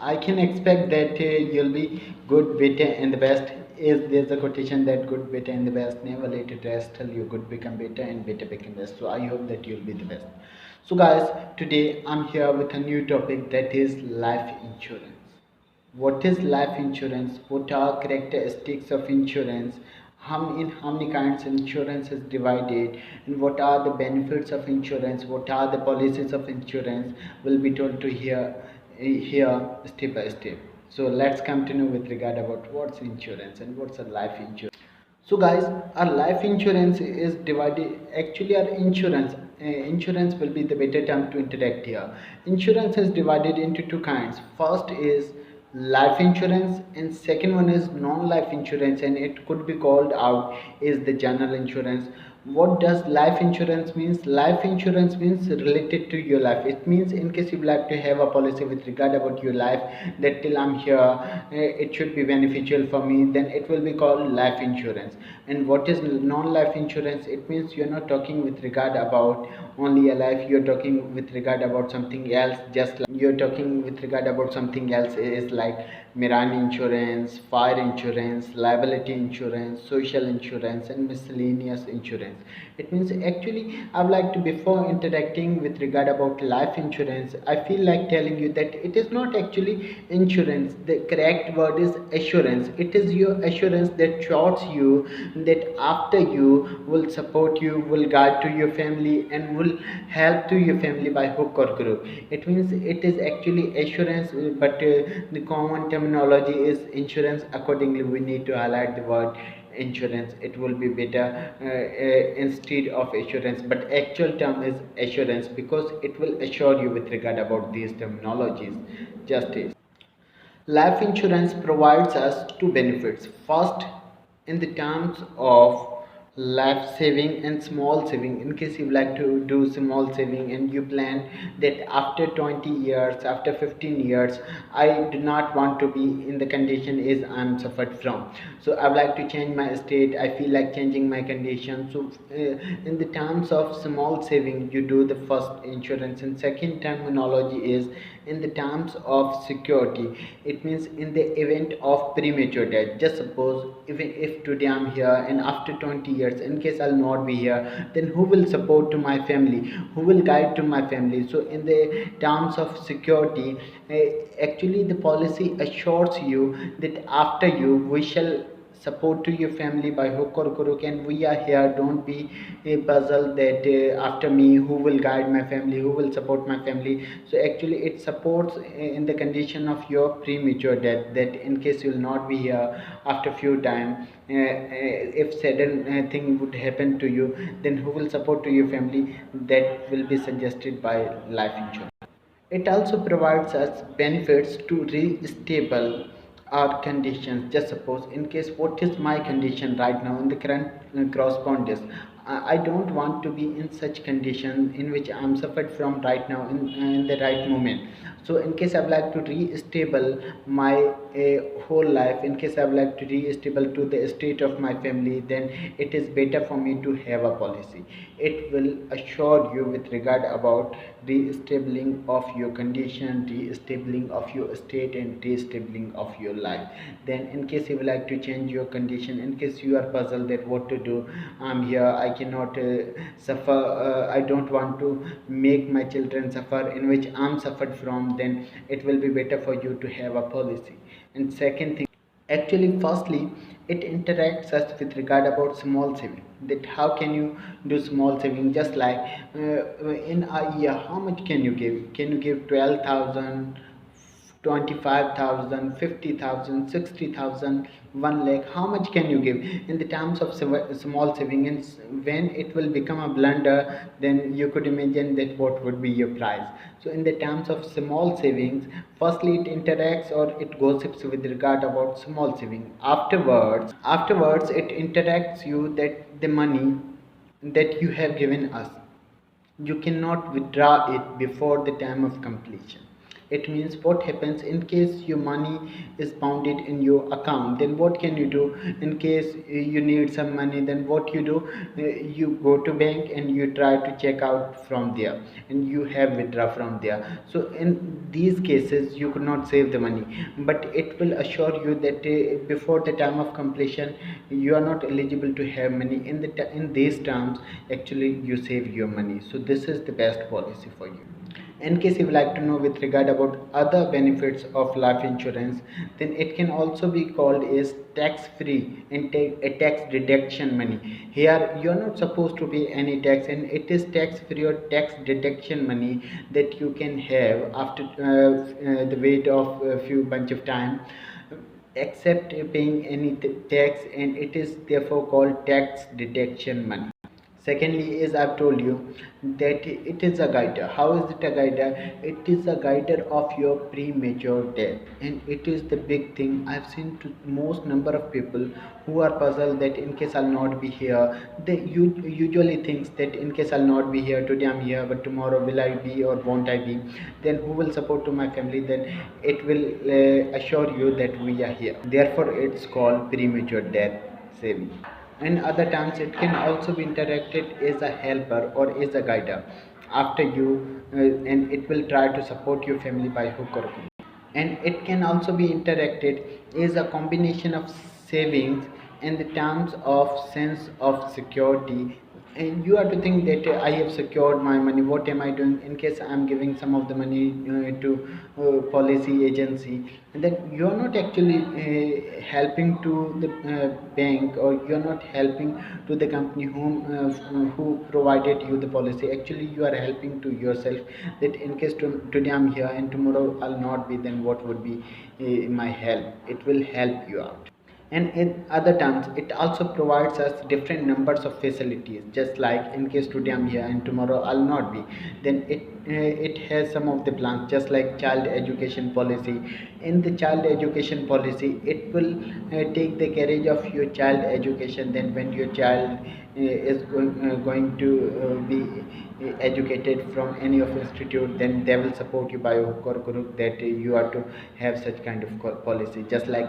I can expect that you'll be good, better, and the best. Is there's a quotation that good, better, and the best never let it rest till you good become better and better become best. So I hope that you'll be the best. So guys, today I'm here with a new topic that is life insurance. What is life insurance? What are characteristics of insurance? In how many kinds of insurance is divided, and what are the benefits of insurance? What are the policies of insurance? Will be told to here step by step. So let's come to know with regard about what's insurance and what's a life insurance. So guys, our life insurance is divided. Actually, our insurance will be the better term to interact here. Insurance is divided into two kinds. First is life insurance, and second one is non-life insurance, and it could be called out is the general insurance. What does life insurance means? Life insurance means related to your life. It means in case you would like to have a policy with regard about your life, that till I'm here it should be beneficial for me, then it will be called life insurance. And what is non-life insurance? It means you're not talking with regard about only a life, you're talking with regard about something else. Just like you're talking with regard about something else is like marine insurance, fire insurance, liability insurance, social insurance, and miscellaneous insurance. It means actually I would like to, before interacting with regard about life insurance, I feel like telling you that it is not actually insurance. The correct word is assurance. It is your assurance that shows you that after you will support you, will guide to your family, and will help to your family by hook or crook. It means it is actually assurance, but the common terminology is insurance. Accordingly, we need to highlight the word insurance. It will be better instead of assurance, but actual term is assurance because it will assure you with regard about these terminologies. Justice. Life insurance provides us two benefits. First, in the terms of life saving and small saving. In case you like to do small saving and you plan that after 20 years, after 15 years, I do not want to be in the condition is I'm suffered from. So I would like to change my state. I feel like changing my condition. So in the terms of small saving, you do the first insurance, and second terminology is in the terms of security. It means in the event of premature death. Just suppose even if today I'm here and after 20 years, in case I'll not be here, then who will support to my family, who will guide to my family? So in the terms of security, actually the policy assures you that after you we shall support to your family by hook or crook, and we are here. Don't be a puzzle that after me who will guide my family, who will support my family. So actually it supports in the condition of your premature death, that in case you will not be here after few time, if sudden thing would happen to you, then who will support to your family? That will be suggested by life insurance. It also provides us benefits to re-stable our conditions. Just suppose, in case what is my condition right now in the current correspondence, I don't want to be in such condition in which I'm suffered from right now in the right moment. So in case I would like to re-stable my whole life, in case I would like to re-stable to the state of my family, then it is better for me to have a policy. It will assure you with regard about re-stabling of your condition, re-stabling of your state, and re-stabling of your life. Then in case you would like to change your condition, in case you are puzzled that what to do, I'm here, I cannot suffer, I don't want to make my children suffer in which I'm suffered from, then it will be better for you to have a policy. And second thing, actually firstly, it interacts us with regard about small saving, that how can you do small saving. Just like in a year, how much can you give? Can you give 12,000, 25,000, 50,000, 60,000, 1 lakh? How much can you give in the terms of small saving? And when it will become a blunder, then you could imagine that what would be your price. So in the terms of small savings, firstly it interacts or it gossips with regard about small saving. Afterwards it interacts you that the money that you have given us, you cannot withdraw it before the time of completion. It means what happens in case your money is bounded in your account, then what can you do? In case you need some money, then what you do? You go to bank and you try to check out from there, and you have withdraw from there. So in these cases you could not save the money, but it will assure you that before the time of completion you are not eligible to have money. In these terms actually you save your money. So this is the best policy for you. In case you would like to know with regard about other benefits of life insurance, then it can also be called is tax free and a tax deduction money. Here you are not supposed to pay any tax, and it is tax free or tax deduction money that you can have after the wait of a few bunch of time, except paying any tax, and it is therefore called tax deduction money. Secondly, as I've told you, that it is a guider. How is it a guider? It is a guider of your premature death, and it is the big thing. I've seen to most number of people who are puzzled that in case I'll not be here, they usually thinks that in case I'll not be here today, I'm here, but tomorrow will I be or won't I be? Then who will support to my family? Then it will assure you that we are here. Therefore, it's called premature death saving. In other terms, it can also be interacted as a helper or as a guider after you, and it will try to support your family by hook or crook. And it can also be interacted as a combination of savings in the terms of sense of security. And you have to think that I have secured my money. What am I doing in case I'm giving some of the money to policy agency? And then you are not actually helping to the bank, or you are not helping to the company who provided you the policy. Actually you are helping to yourself, that in case today I'm here and tomorrow I'll not be, then what would be my help? It will help you out. And in other terms, it also provides us different numbers of facilities. Just like in case today I'm here and tomorrow I'll not be, then it has some of the plans. Just like child education policy. In the child education policy, it will take the carriage of your child education. Then when your child is going to be educated from any of institute, then they will support you by hook or crook, that you are to have such kind of policy. Just like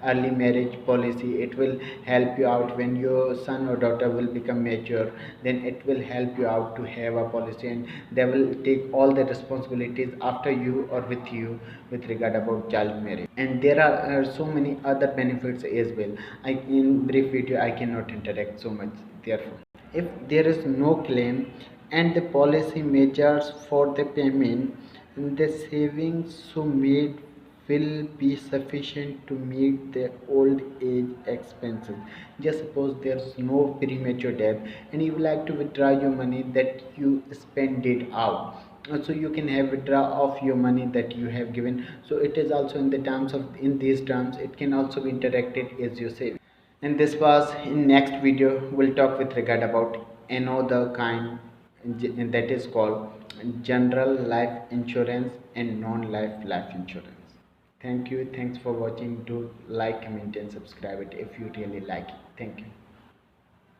early marriage policy, it will help you out when your son or daughter will become mature. Then it will help you out to have a policy, and they will take all the responsibilities after you or with you with regard about child marriage. And there are so many other benefits as well. In brief video I cannot interact so much. Therefore, if there is no claim and the policy measures for the payment, the savings so made will be sufficient to meet the old age expenses. Just suppose there's no premature death and you would like to withdraw your money that you spend it out. So you can have withdraw of your money that you have given. So it is also in the terms of, in these terms it can also be interacted as your saving. And this was, in next video we'll talk with regard about another kind, and that is called general life insurance and non-life life insurance. Thank you, thanks for watching. Do like, comment and subscribe it if you really like it. Thank you.